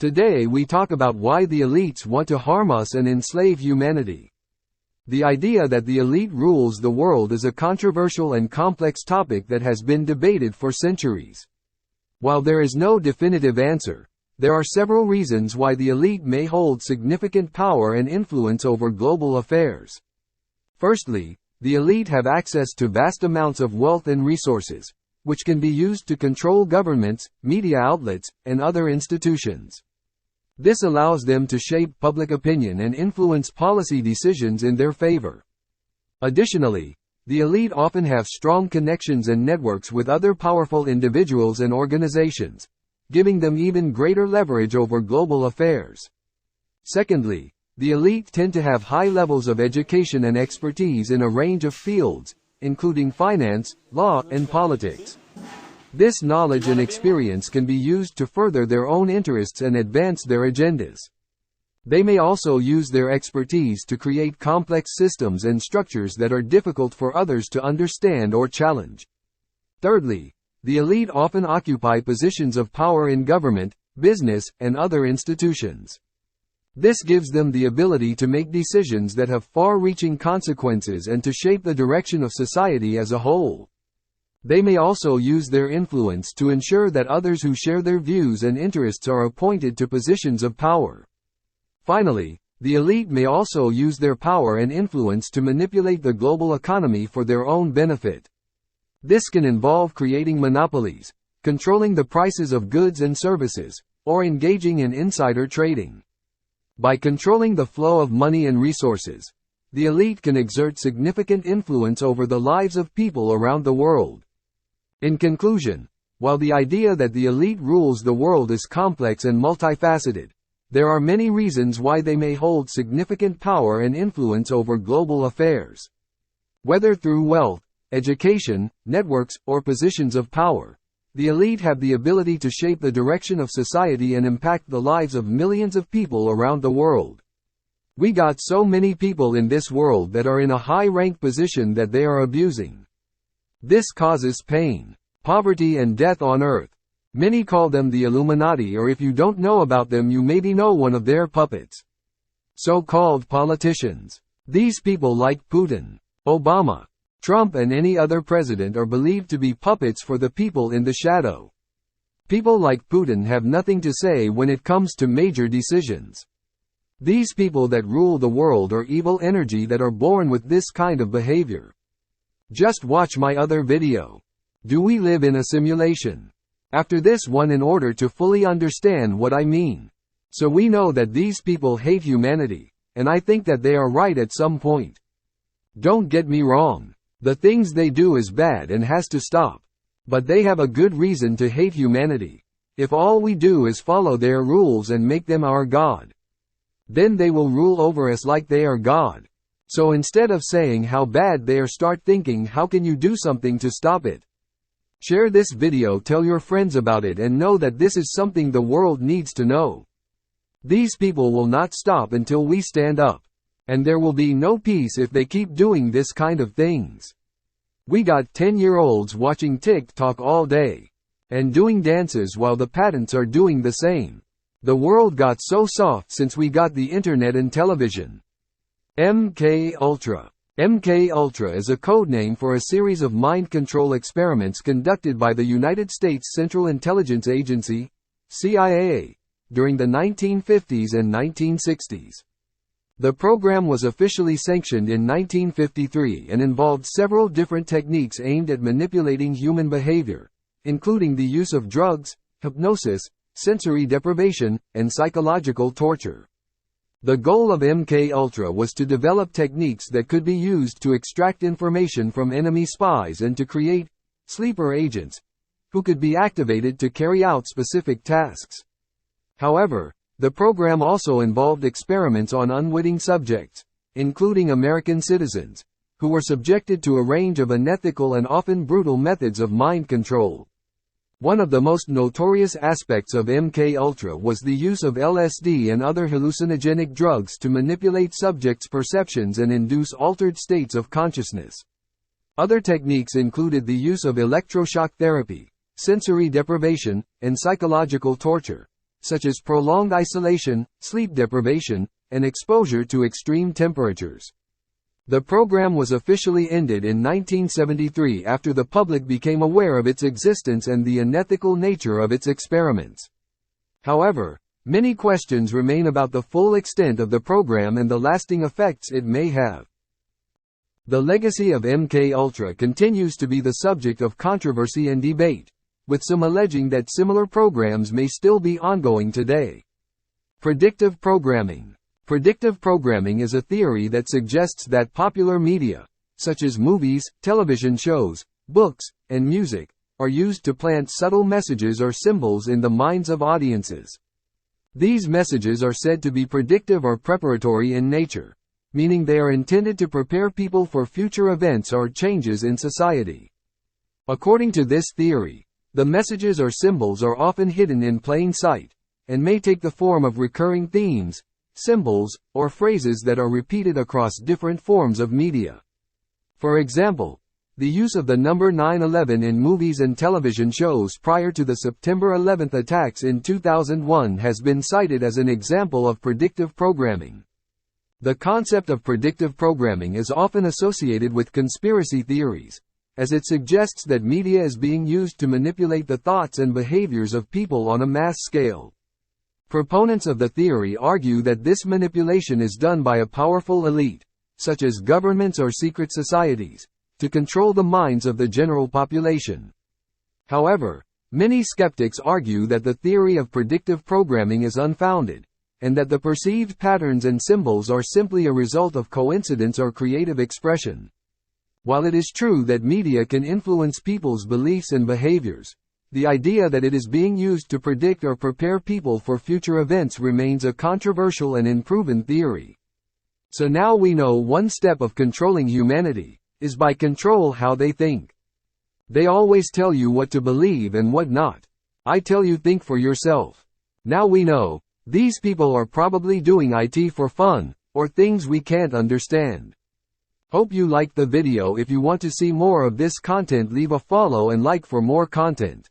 Today we talk about why the elites want to harm us and enslave humanity. The idea that the elite rules the world is a controversial and complex topic that has been debated for centuries. While there is no definitive answer, there are several reasons why the elite may hold significant power and influence over global affairs. Firstly, the elite have access to vast amounts of wealth and resources, which can be used to control governments, media outlets, and other institutions. This allows them to shape public opinion and influence policy decisions in their favor. Additionally, the elite often have strong connections and networks with other powerful individuals and organizations, giving them even greater leverage over global affairs. Secondly, the elite tend to have high levels of education and expertise in a range of fields, including finance, law, and politics. This knowledge and experience can be used to further their own interests and advance their agendas. They may also use their expertise to create complex systems and structures that are difficult for others to understand or challenge. Thirdly, the elite often occupy positions of power in government, business, and other institutions. This gives them the ability to make decisions that have far-reaching consequences and to shape the direction of society as a whole. They may also use their influence to ensure that others who share their views and interests are appointed to positions of power. Finally, the elite may also use their power and influence to manipulate the global economy for their own benefit. This can involve creating monopolies, controlling the prices of goods and services, or engaging in insider trading. By controlling the flow of money and resources, the elite can exert significant influence over the lives of people around the world. In conclusion, while the idea that the elite rules the world is complex and multifaceted, there are many reasons why they may hold significant power and influence over global affairs. Whether through wealth, education, networks, or positions of power, the elite have the ability to shape the direction of society and impact the lives of millions of people around the world. We got so many people in this world that are in a high-ranked position that they are abusing. This causes pain, poverty, and death on earth. Many call them the Illuminati, or if you don't know about them, you maybe know one of their puppets. So-called politicians. These people like Putin, Obama, Trump, and any other president are believed to be puppets for the people in the shadow. People like Putin have nothing to say when it comes to major decisions. These people that rule the world are evil energy that are born with this kind of behavior. Just watch my other video. Do we live in a simulation? After this one, in order to fully understand what I mean. So we know that these people hate humanity, and I think that they are right at some point. Don't get me wrong. The things they do is bad and has to stop. But they have a good reason to hate humanity. If all we do is follow their rules and make them our God, then they will rule over us like they are God. So instead of saying how bad they are, start thinking how can you do something to stop it. Share this video, tell your friends about it, and know that this is something the world needs to know. These people will not stop until we stand up. And there will be no peace if they keep doing this kind of things. We got 10-year-olds watching TikTok all day and doing dances while the patents are doing the same. The world got so soft since we got the internet and television. MK Ultra. MK Ultra is a codename for a series of mind control experiments conducted by the United States Central Intelligence Agency, CIA, during the 1950s and 1960s. The program was officially sanctioned in 1953 and involved several different techniques aimed at manipulating human behavior, including the use of drugs, hypnosis, sensory deprivation, and psychological torture. The goal of MK Ultra was to develop techniques that could be used to extract information from enemy spies and to create sleeper agents who could be activated to carry out specific tasks. However, the program also involved experiments on unwitting subjects, including American citizens, who were subjected to a range of unethical and often brutal methods of mind control. One of the most notorious aspects of MK Ultra was the use of LSD and other hallucinogenic drugs to manipulate subjects' perceptions and induce altered states of consciousness. Other techniques included the use of electroshock therapy, sensory deprivation, and psychological torture, such as prolonged isolation, sleep deprivation, and exposure to extreme temperatures. The program was officially ended in 1973 after the public became aware of its existence and the unethical nature of its experiments. However, many questions remain about the full extent of the program and the lasting effects it may have. The legacy of MKUltra continues to be the subject of controversy and debate, with some alleging that similar programs may still be ongoing today. Predictive programming. Predictive programming is a theory that suggests that popular media, such as movies, television shows, books, and music, are used to plant subtle messages or symbols in the minds of audiences. These messages are said to be predictive or preparatory in nature, meaning they are intended to prepare people for future events or changes in society. According to this theory, the messages or symbols are often hidden in plain sight, and may take the form of recurring themes, symbols, or phrases that are repeated across different forms of media. For example, the use of the number 9/11 in movies and television shows prior to the September 11 attacks in 2001 has been cited as an example of predictive programming. The concept of predictive programming is often associated with conspiracy theories, as it suggests that media is being used to manipulate the thoughts and behaviors of people on a mass scale. Proponents of the theory argue that this manipulation is done by a powerful elite, such as governments or secret societies, to control the minds of the general population. However, many skeptics argue that the theory of predictive programming is unfounded, and that the perceived patterns and symbols are simply a result of coincidence or creative expression. While it is true that media can influence people's beliefs and behaviors, the idea that it is being used to predict or prepare people for future events remains a controversial and unproven theory. So now we know one step of controlling humanity is by control how they think. They always tell you what to believe and what not. I tell you think for yourself. Now we know, these people are probably doing IT for fun, or things we can't understand. Hope you liked the video. If you want to see more of this content, leave a follow and like for more content.